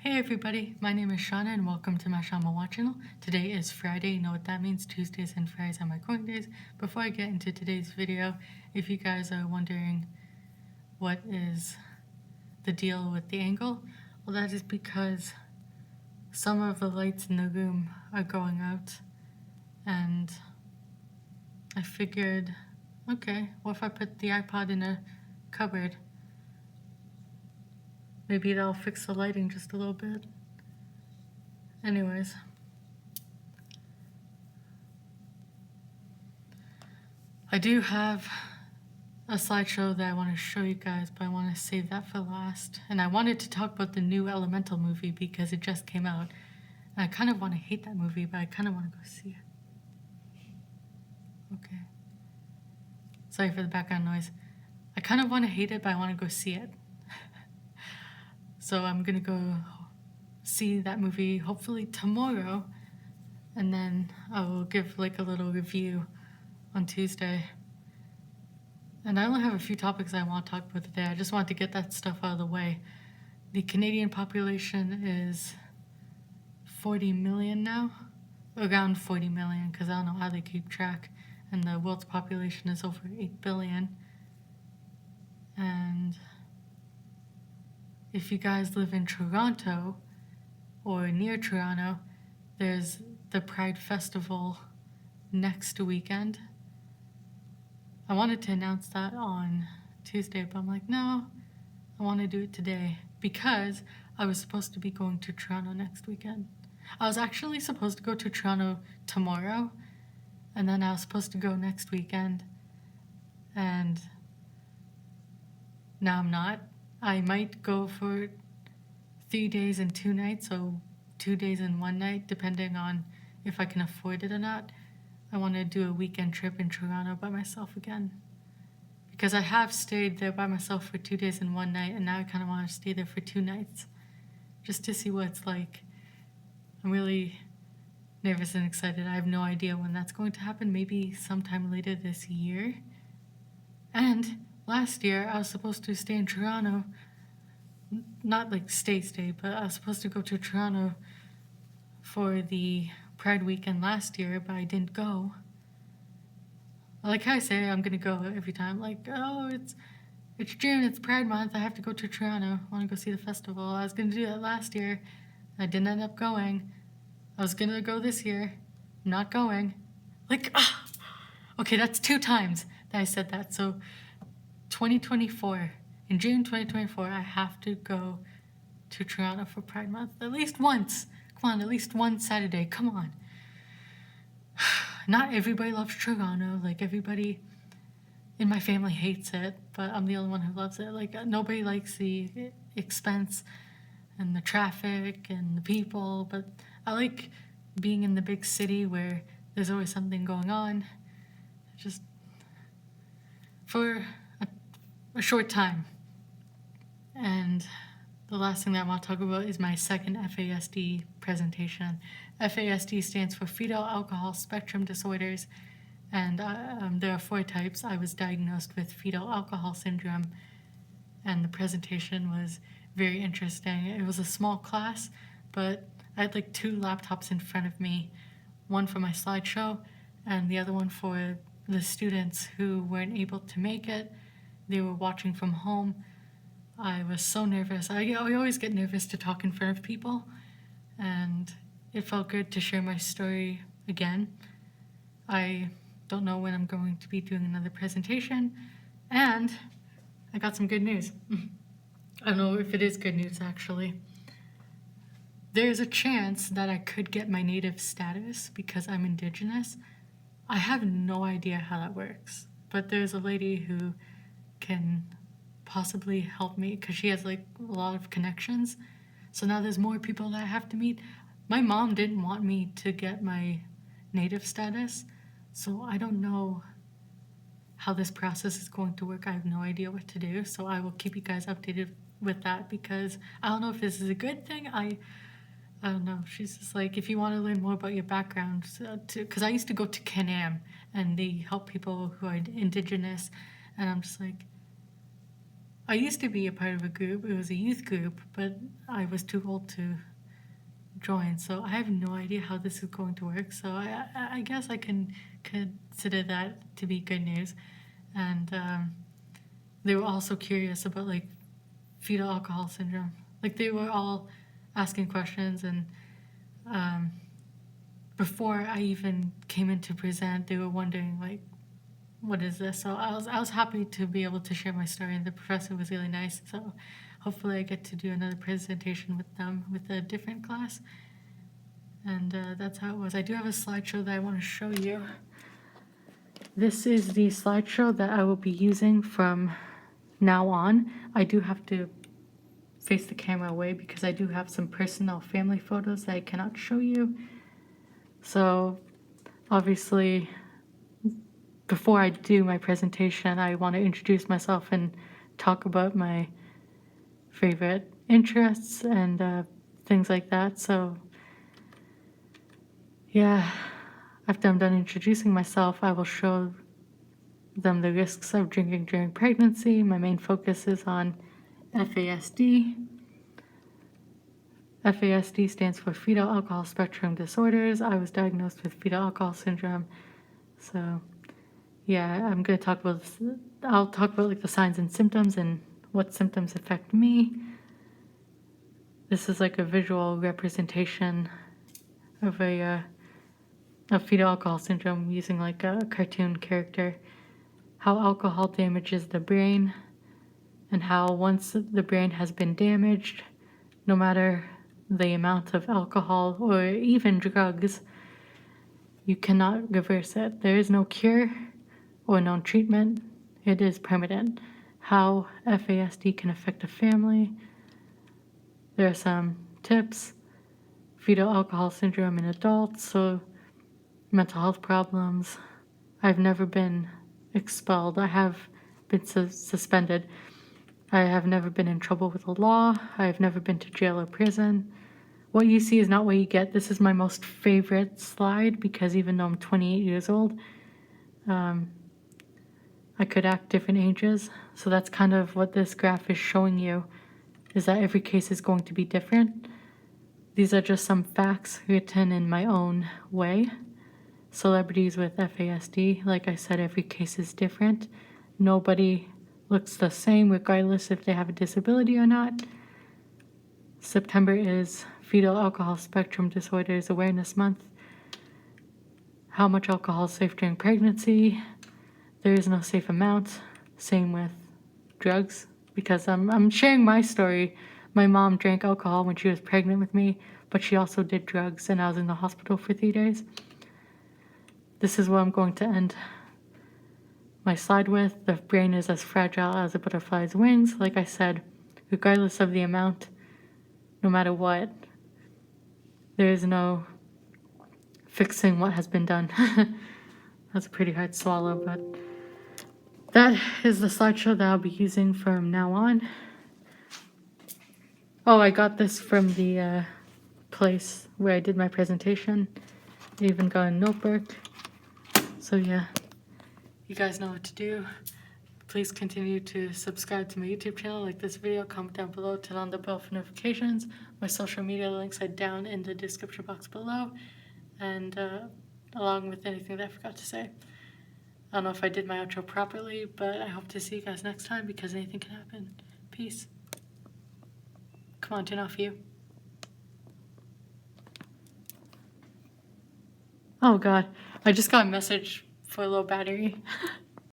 Hey everybody, my name is Shauna and welcome to my Shama Watch channel. Today is Friday, you know what that means, Tuesdays and Fridays are my coin days. Before I get into today's video, if you guys are wondering what is the deal with the angle, well that is because some of the lights in the room are going out and I figured, okay, what if I put the iPod in a cupboard? Maybe that'll fix the lighting just a little bit. Anyways, I do have a slideshow that I want to show you guys, but I want to save that for last. And I wanted to talk about the new Elemental movie because it just came out. And I kind of want to hate that movie, but I kind of want to go see it. Okay. Sorry for the background noise. I kind of want to hate it, but I want to go see it. So I'm going to go see that movie hopefully tomorrow. And then I will give like a little review on Tuesday. And I only have a few topics I want to talk about today. I just want to get that stuff out of the way. The Canadian population is 40 million now. Around 40 million, because I don't know how they keep track. And the world's population is over 8 billion. And if you guys live in Toronto or near Toronto, there's the Pride Festival next weekend. I wanted to announce that on Tuesday, but I'm like, no, I want to do it today because I was supposed to be going to Toronto next weekend. I was actually supposed to go to Toronto tomorrow, and then I was supposed to go next weekend, and now I'm not. I might go for 3 days and 2 nights, so 2 days and 1 night, depending on if I can afford it or not. I want to do a weekend trip in Toronto by myself again. Because I have stayed there by myself for 2 days and 1 night, and now I kind of want to stay there for 2 nights. Just to see what it's like. I'm really nervous and excited. I have no idea when that's going to happen. Maybe sometime later this year. And last year, I was supposed to stay in Toronto. Not like stay, but I was supposed to go to Toronto for the Pride weekend last year, but I didn't go. Like how I say I'm gonna go every time, like, oh, it's June, it's Pride Month, I have to go to Toronto, I want to go see the festival. I was gonna do that last year, I didn't end up going. I was gonna go this year, not going. Like, okay, that's 2 times that I said that. So 2024, in June 2024, I have to go to Toronto for Pride Month at least once. Come on, at least one Saturday, come on. Not everybody loves Toronto, like everybody in my family hates it, but I'm the only one who loves it. Like nobody likes the expense and the traffic and the people, but I like being in the big city where there's always something going on, just for a short time. And the last thing that I want to talk about is my second FASD presentation. FASD stands for Fetal Alcohol Spectrum Disorders, and there are 4 types. I was diagnosed with fetal alcohol syndrome, and the presentation was very interesting. It was a small class, but I had like 2 laptops in front of me, one for my slideshow and the other one for the students who weren't able to make it. They were watching from home. I was so nervous. I always get nervous to talk in front of people, and it felt good to share my story again. I don't know when I'm going to be doing another presentation, and I got some good news. I don't know if it is good news, actually. There's a chance that I could get my native status because I'm Indigenous. I have no idea how that works, but there's a lady who can possibly help me because she has like a lot of connections. So now there's more people that I have to meet. My mom didn't want me to get my native status, so I don't know how this process is going to work. I have no idea what to do, so I will keep you guys updated with that because I don't know if this is a good thing. I don't know. She's just like, if you want to learn more about your background, because I used to go to Can-Am and they help people who are Indigenous, and I'm just like, I used to be a part of a group. It was a youth group, but I was too old to join. So I have no idea how this is going to work. So I guess I can consider that to be good news. And they were also curious about like fetal alcohol syndrome. Like they were all asking questions, and before I even came in to present, they were wondering like, what is this? So I was happy to be able to share my story, and the professor was really nice. So hopefully I get to do another presentation with them with a different class. And that's how it was. I do have a slideshow that I want to show you. This is the slideshow that I will be using from now on. I do have to face the camera away because I do have some personal family photos that I cannot show you. So obviously, before I do my presentation, I want to introduce myself and talk about my favorite interests and things like that. So yeah, after I'm done introducing myself, I will show them the risks of drinking during pregnancy. My main focus is on FASD. FASD stands for fetal alcohol spectrum disorders. I was diagnosed with fetal alcohol syndrome. So yeah, I'm going to talk about this. I'll talk about like the signs and symptoms and what symptoms affect me. This is like a visual representation of fetal alcohol syndrome using like a cartoon character. How alcohol damages the brain, and how once the brain has been damaged, no matter the amount of alcohol or even drugs, you cannot reverse it. There is no cure or no treatment. It is permanent. How FASD can affect a family. There are some tips. Fetal alcohol syndrome in adults, so mental health problems. I've never been expelled. I have been suspended. I have never been in trouble with the law. I have never been to jail or prison. What you see is not what you get. This is my most favorite slide because even though I'm 28 years old, I could act different ages. So that's kind of what this graph is showing you, is that every case is going to be different. These are just some facts written in my own way. Celebrities with FASD, like I said, every case is different. Nobody looks the same regardless if they have a disability or not. September is Fetal Alcohol Spectrum Disorders Awareness Month. How much alcohol is safe during pregnancy? There is no safe amount. Same with drugs, because I'm sharing my story. My mom drank alcohol when she was pregnant with me, but she also did drugs, and I was in the hospital for 3 days. This is what I'm going to end my slide with. The brain is as fragile as a butterfly's wings. Like I said, regardless of the amount, no matter what, there is no fixing what has been done. That's a pretty hard swallow, but that is the slideshow that I'll be using from now on. Oh, I got this from the place where I did my presentation. I even got a notebook. So yeah, you guys know what to do. Please continue to subscribe to my YouTube channel, like this video, comment down below, turn on the bell for notifications. My social media links are down in the description box below, and along with anything that I forgot to say. I don't know if I did my outro properly, but I hope to see you guys next time because anything can happen. Peace. Come on, turn off you. Oh god, I just got a message for a low battery.